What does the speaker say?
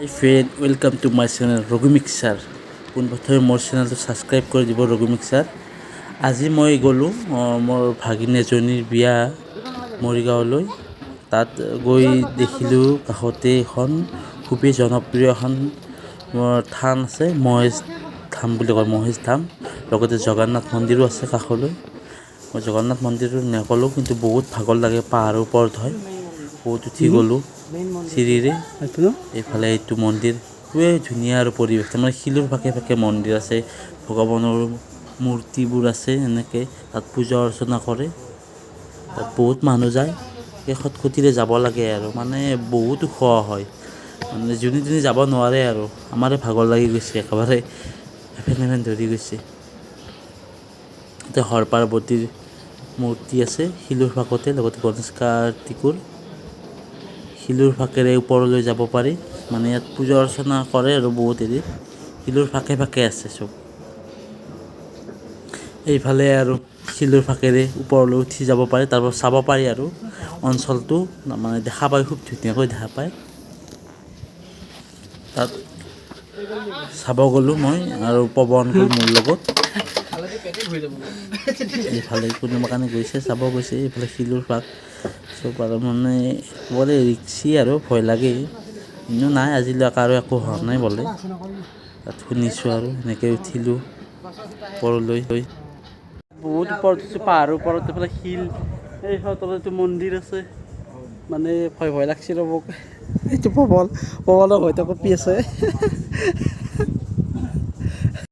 High friend, welcome to my channel Raghu mixer. পোনপ্ৰথমে মোৰ চেনেলটো ছাবস্ক্ৰাইব কৰি দিব ৰঘু মিক্সাৰ। আজি মই গ'লোঁ মোৰ ভাগিন এজনীৰ বিয়া মৰিগাঁৱলৈ। তাত গৈ দেখিলোঁ কাষতে এখন খুবেই জনপ্ৰিয় এখন থান আছে, মহেশ ধাম বুলি কয়, মহেশ ধাম। লগতে জগন্নাথ মন্দিৰো আছে কাষলৈ। মই জগন্নাথ মন্দিৰটো নগ'লোঁ, কিন্তু বহুত ভাগৰ লাগে, পাহাৰৰ ওপৰত হয়। বহুত উঠি গ'লোঁ চিৰিৰে। এইফালে এইটো মন্দিৰ খুবেই ধুনীয়া আৰু পৰিৱেশ, তাৰমানে শিলৰ ফাকে ফাকে মন্দিৰ আছে, ভগৱানৰ মূৰ্তিবোৰ আছে। এনেকৈ তাত পূজা অৰ্চনা কৰে। তাত বহুত মানুহ যায়, সেই খটখটিৰে যাব লাগে আৰু মানে বহুত ওখ হয়, মানে যোনে যোনে যাব নোৱাৰে আৰু। আমাৰে ভাগৰ লাগি গৈছে, একেবাৰে এফেন ধৰি গৈছে। তাতে হৰ পাৰ্বতীৰ মূৰ্তি আছে শিলৰ ফাকতে, লগতে গণেশ কাৰ্তিকৰ শিলৰ ফাকেৰে ওপৰলৈ যাব পাৰি। মানে ইয়াত পূজা অৰ্চনা কৰে আৰু বহুত হেৰি শিলৰ ফাকে ফাকে আছে চব। এইফালে আৰু শিলৰ ফাকেৰে ওপৰলৈ উঠি যাব পাৰি, তাৰপৰা চাব পাৰি আৰু অঞ্চলটো মানে দেখা পায়, খুব ধুনীয়াকৈ দেখা পায়। তাত চাব গ'লোঁ মই আৰু পৱন গ'ল মোৰ লগত। এইফালে কোনোবা কাৰণে গৈছে, চাব গৈছে। এইফালে শিলৰ ফাক চব আৰু মানে বোলে ৰিক্সি আৰু ভয় লাগে, কিন্তু নাই, আজিলৈকে আৰু একো হোৱা নাই বোলে। তাত শুনিছোঁ আৰু এনেকৈ উঠিলোঁ ওপৰলৈ। বহুত ওপৰত উঠিছোঁ, পাহাৰৰ ওপৰত। এইফালে শিল, এইফালে তলতো মন্দিৰ আছে। মানে ভয় লাগছে ৰ'ব, এইটো পৱনৰ হয়তো কঁপি আছে।